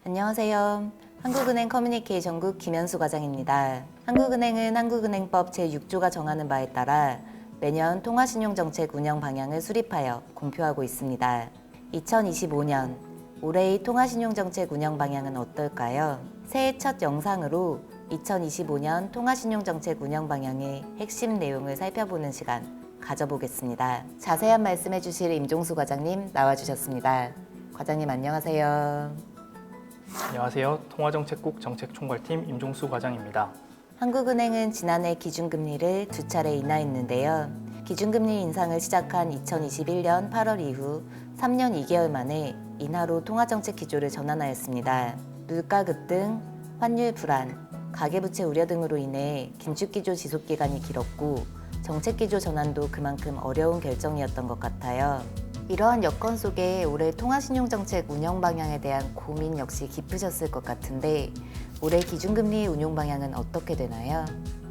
안녕하세요. 한국은행 커뮤니케이션국 김현수 과장입니다. 한국은행은 한국은행법 제6조가 정하는 바에 따라 매년 통화신용정책 운영 방향을 수립하여 공표하고 있습니다. 2025년 올해의 통화신용정책 운영 방향은 어떨까요? 새해 첫 영상으로 2025년 통화신용정책 운영 방향의 핵심 내용을 살펴보는 시간 가져보겠습니다. 자세한 말씀해 주실 임종수 과장님 나와주셨습니다. 과장님 안녕하세요. 안녕하세요. 통화정책국 정책총괄팀 임종수 과장입니다. 한국은행은 지난해 기준금리를 두 차례 인하했는데요. 기준금리 인상을 시작한 2021년 8월 이후 3년 2개월 만에 인하로 통화정책 기조를 전환하였습니다. 물가 급등, 환율 불안, 가계부채 우려 등으로 인해 긴축기조 지속기간이 길었고 정책기조 전환도 그만큼 어려운 결정이었던 것 같아요. 이러한 여건 속에 올해 통화신용정책 운영 방향에 대한 고민 역시 깊으셨을 것 같은데 올해 기준금리 운용 방향은 어떻게 되나요?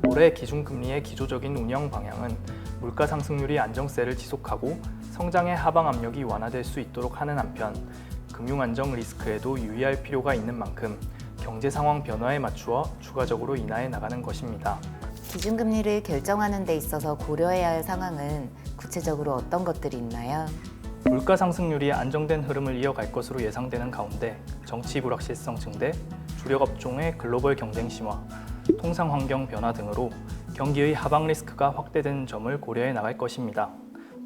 올해 기준금리의 기조적인 운영 방향은 물가 상승률이 안정세를 지속하고 성장의 하방 압력이 완화될 수 있도록 하는 한편 금융 안정 리스크에도 유의할 필요가 있는 만큼 경제 상황 변화에 맞추어 추가적으로 인하해 나가는 것입니다. 기준금리를 결정하는 데 있어서 고려해야 할 상황은 구체적으로 어떤 것들이 있나요? 물가 상승률이 안정된 흐름을 이어갈 것으로 예상되는 가운데 정치 불확실성 증대, 주력 업종의 글로벌 경쟁 심화, 통상 환경 변화 등으로 경기의 하방 리스크가 확대되는 점을 고려해 나갈 것입니다.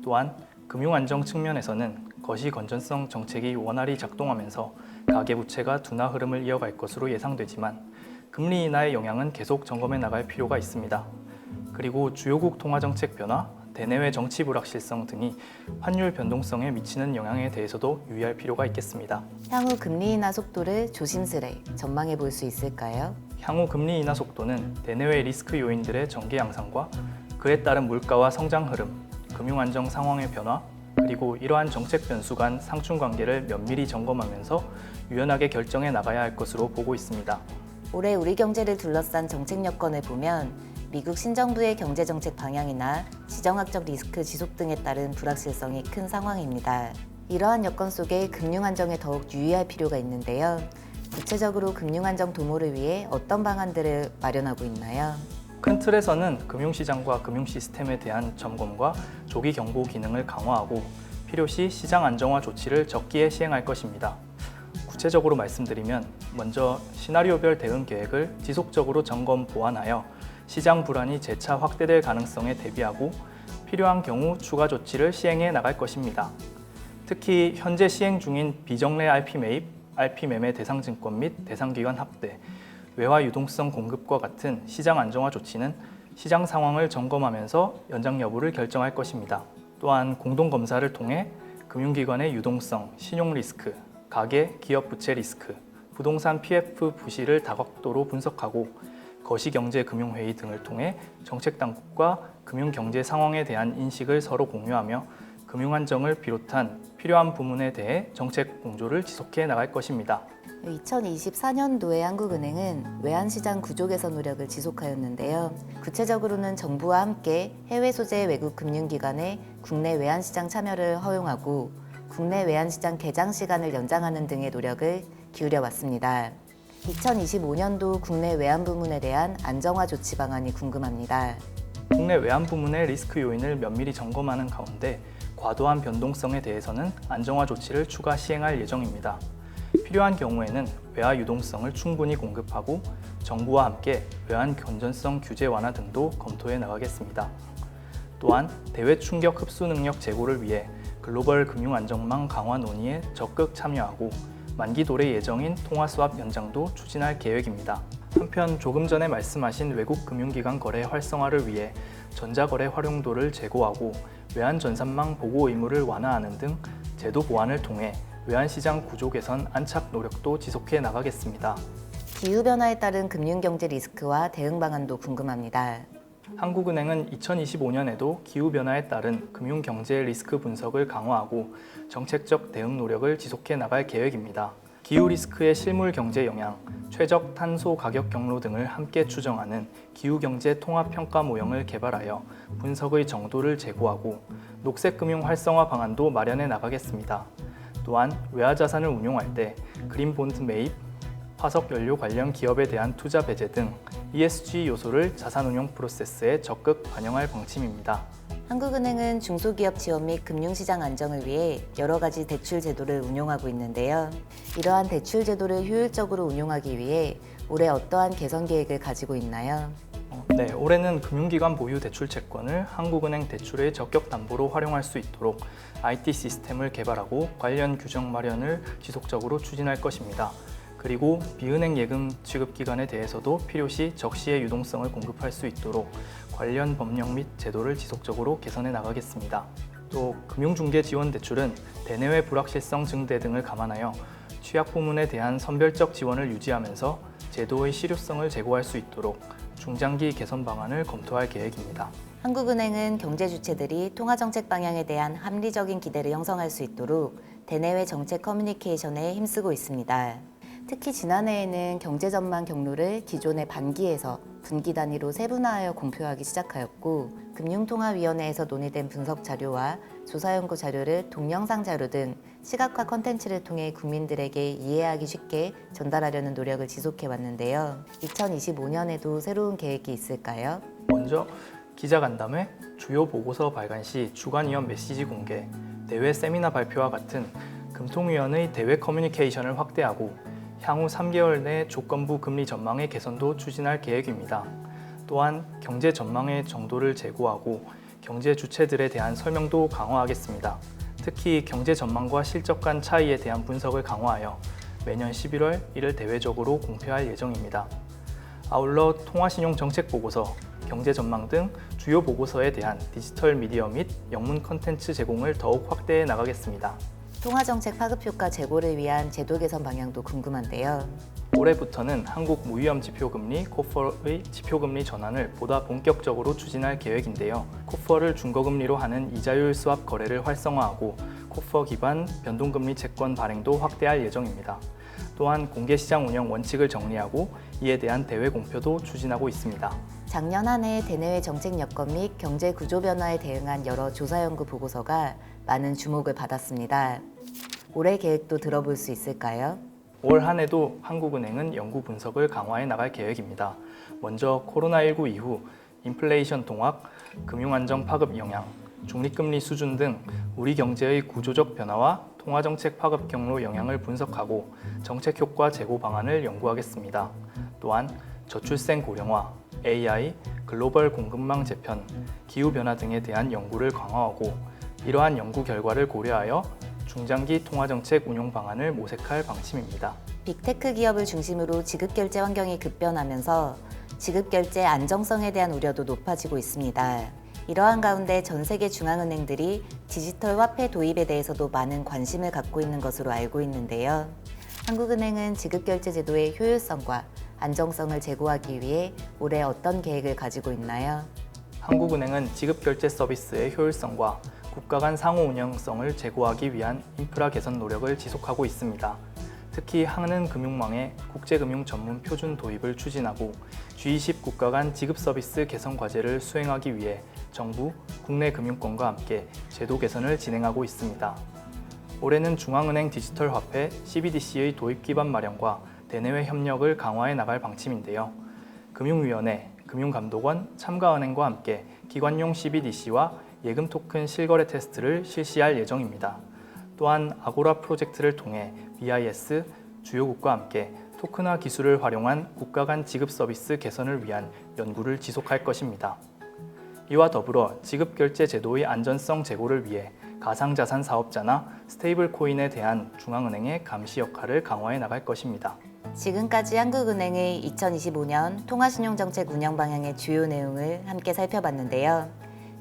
또한 금융 안정 측면에서는 거시 건전성 정책이 원활히 작동하면서 가계부채가 둔화 흐름을 이어갈 것으로 예상되지만 금리 인하의 영향은 계속 점검해 나갈 필요가 있습니다. 그리고 주요국 통화정책 변화, 대내외 정치 불확실성 등이 환율 변동성에 미치는 영향에 대해서도 유의할 필요가 있겠습니다. 향후 금리 인하 속도를 조심스레 전망해 볼 수 있을까요? 향후 금리 인하 속도는 대내외 리스크 요인들의 정계 양상과 그에 따른 물가와 성장 흐름, 금융 안정 상황의 변화, 그리고 이러한 정책 변수 간 상충 관계를 면밀히 점검하면서 유연하게 결정해 나가야 할 것으로 보고 있습니다. 올해 우리 경제를 둘러싼 정책 여건을 보면 미국 신정부의 경제정책 방향이나 지정학적 리스크 지속 등에 따른 불확실성이 큰 상황입니다. 이러한 여건 속에 금융안정에 더욱 유의할 필요가 있는데요. 구체적으로 금융안정 도모를 위해 어떤 방안들을 마련하고 있나요? 큰 틀에서는 금융시장과 금융시스템에 대한 점검과 조기 경보 기능을 강화하고 필요시 시장 안정화 조치를 적기에 시행할 것입니다. 구체적으로 말씀드리면 먼저 시나리오별 대응 계획을 지속적으로 점검 보완하여 시장 불안이 재차 확대될 가능성에 대비하고 필요한 경우 추가 조치를 시행해 나갈 것입니다. 특히 현재 시행 중인 비정례 RP 매입, RP 매매 대상 증권 및 대상 기관 확대, 외화 유동성 공급과 같은 시장 안정화 조치는 시장 상황을 점검하면서 연장 여부를 결정할 것입니다. 또한 공동 검사를 통해 금융기관의 유동성, 신용 리스크, 가계, 기업 부채 리스크, 부동산 PF 부실을 다각도로 분석하고 거시경제금융회의 등을 통해 정책당국과 금융경제 상황에 대한 인식을 서로 공유하며 금융안정을 비롯한 필요한 부문에 대해 정책 공조를 지속해 나갈 것입니다. 2024년도에 한국은행은 외환시장 구조 개선 노력을 지속하였는데요. 구체적으로는 정부와 함께 해외 소재 외국 금융기관의 국내 외환시장 참여를 허용하고 국내 외환시장 개장 시간을 연장하는 등의 노력을 기울여 왔습니다. 2025년도 국내 외환 부문에 대한 안정화 조치 방안이 궁금합니다. 국내 외환 부문의 리스크 요인을 면밀히 점검하는 가운데 과도한 변동성에 대해서는 안정화 조치를 추가 시행할 예정입니다. 필요한 경우에는 외화 유동성을 충분히 공급하고 정부와 함께 외환 건전성 규제 완화 등도 검토해 나가겠습니다. 또한 대외 충격 흡수 능력 제고를 위해 글로벌 금융 안정망 강화 논의에 적극 참여하고 만기 도래 예정인 통화 수합 연장도 추진할 계획입니다. 한편 조금 전에 말씀하신 외국 금융기관 거래 활성화를 위해 전자거래 활용도를 제고하고 외환 전산망 보고 의무를 완화하는 등 제도 보완을 통해 외환시장 구조 개선 안착 노력도 지속해 나가겠습니다. 기후변화에 따른 금융경제 리스크와 대응 방안도 궁금합니다. 한국은행은 2025년에도 기후변화에 따른 금융경제 리스크 분석을 강화하고 정책적 대응 노력을 지속해 나갈 계획입니다. 기후 리스크의 실물 경제 영향, 최적 탄소 가격 경로 등을 함께 추정하는 기후경제 통합평가 모형을 개발하여 분석의 정도를 제고하고 녹색금융 활성화 방안도 마련해 나가겠습니다. 또한 외화자산을 운용할 때 그린본드 매입, 화석 연료 관련 기업에 대한 투자 배제 등 ESG 요소를 자산운용 프로세스에 적극 반영할 방침입니다. 한국은행은 중소기업 지원 및 금융시장 안정을 위해 여러 가지 대출 제도를 운용하고 있는데요. 이러한 대출 제도를 효율적으로 운용하기 위해 올해 어떠한 개선 계획을 가지고 있나요? 네, 올해는 금융기관 보유 대출 채권을 한국은행 대출의 적격 담보로 활용할 수 있도록 IT 시스템을 개발하고 관련 규정 마련을 지속적으로 추진할 것입니다. 그리고 비은행 예금 취급 기관에 대해서도 필요시 적시의 유동성을 공급할 수 있도록 관련 법령 및 제도를 지속적으로 개선해 나가겠습니다. 또 금융중개 지원 대출은 대내외 불확실성 증대 등을 감안하여 취약 부문에 대한 선별적 지원을 유지하면서 제도의 실효성을 제고할 수 있도록 중장기 개선 방안을 검토할 계획입니다. 한국은행은 경제 주체들이 통화정책 방향에 대한 합리적인 기대를 형성할 수 있도록 대내외 정책 커뮤니케이션에 힘쓰고 있습니다. 특히 지난해에는 경제전망 경로를 기존의 반기에서 분기 단위로 세분화하여 공표하기 시작하였고, 금융통화위원회에서 논의된 분석 자료와 조사연구 자료를 동영상 자료 등 시각화 컨텐츠를 통해 국민들에게 이해하기 쉽게 전달하려는 노력을 지속해 왔는데요. 2025년에도 새로운 계획이 있을까요? 먼저 기자간담회, 주요 보고서 발간 시 주간위원 메시지 공개, 대외 세미나 발표와 같은 금통위원의 대외 커뮤니케이션을 확대하고 향후 3개월 내 조건부 금리 전망의 개선도 추진할 계획입니다. 또한 경제 전망의 정도를 제고하고 경제 주체들에 대한 설명도 강화하겠습니다. 특히 경제 전망과 실적 간 차이에 대한 분석을 강화하여 매년 11월 이를 대외적으로 공표할 예정입니다. 아울러 통화신용 정책 보고서, 경제 전망 등 주요 보고서에 대한 디지털 미디어 및 영문 콘텐츠 제공을 더욱 확대해 나가겠습니다. 통화정책 파급 효과 제고를 위한 제도 개선 방향도 궁금한데요. 올해부터는 한국 무위험 지표금리 코퍼의 지표금리 전환을 보다 본격적으로 추진할 계획인데요. 코퍼를 중거금리로 하는 이자율 스왑 거래를 활성화하고 코퍼 기반 변동금리 채권 발행도 확대할 예정입니다. 또한 공개시장 운영 원칙을 정리하고 이에 대한 대외 공표도 추진하고 있습니다. 작년 한 해 대내외 정책 여건 및 경제 구조 변화에 대응한 여러 조사 연구 보고서가 많은 주목을 받았습니다. 올해 계획도 들어볼 수 있을까요? 올 한 해도 한국은행은 연구 분석을 강화해 나갈 계획입니다. 먼저 코로나19 이후 인플레이션 동학, 금융안정 파급 영향, 중립금리 수준 등 우리 경제의 구조적 변화와 통화정책 파급 경로 영향을 분석하고 정책 효과 제고 방안을 연구하겠습니다. 또한 저출생 고령화, AI, 글로벌 공급망 재편, 기후변화 등에 대한 연구를 강화하고 이러한 연구 결과를 고려하여 중장기 통화정책 운용 방안을 모색할 방침입니다. 빅테크 기업을 중심으로 지급결제 환경이 급변하면서 지급결제 안정성에 대한 우려도 높아지고 있습니다. 이러한 가운데 전 세계 중앙은행들이 디지털 화폐 도입에 대해서도 많은 관심을 갖고 있는 것으로 알고 있는데요. 한국은행은 지급결제 제도의 효율성과 안정성을 제고하기 위해 올해 어떤 계획을 가지고 있나요? 한국은행은 지급결제 서비스의 효율성과 국가 간 상호 운영성을 제고하기 위한 인프라 개선 노력을 지속하고 있습니다. 특히 한은금융망의 국제금융 전문 표준 도입을 추진하고 G20 국가 간 지급 서비스 개선 과제를 수행하기 위해 정부, 국내 금융권과 함께 제도 개선을 진행하고 있습니다. 올해는 중앙은행 디지털 화폐 CBDC의 도입 기반 마련과 대내외 협력을 강화해 나갈 방침인데요. 금융위원회, 금융감독원, 참가은행과 함께 기관용 CBDC와 예금 토큰 실거래 테스트를 실시할 예정입니다. 또한 아고라 프로젝트를 통해 BIS, 주요국과 함께 토큰화 기술을 활용한 국가 간 지급 서비스 개선을 위한 연구를 지속할 것입니다. 이와 더불어 지급결제 제도의 안전성 제고를 위해 가상자산 사업자나 스테이블 코인에 대한 중앙은행의 감시 역할을 강화해 나갈 것입니다. 지금까지 한국은행의 2025년 통화신용정책 운영 방향의 주요 내용을 함께 살펴봤는데요.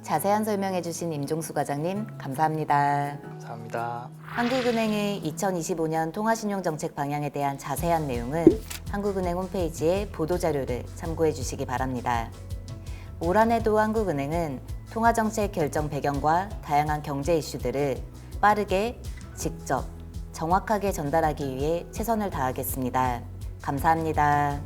자세한 설명해주신 임종수 과장님 감사합니다. 감사합니다. 한국은행의 2025년 통화신용정책 방향에 대한 자세한 내용은 한국은행 홈페이지의 보도자료를 참고해 주시기 바랍니다. 올 한 해도 한국은행은 통화정책 결정 배경과 다양한 경제 이슈들을 빠르게, 직접, 정확하게 전달하기 위해 최선을 다하겠습니다. 감사합니다.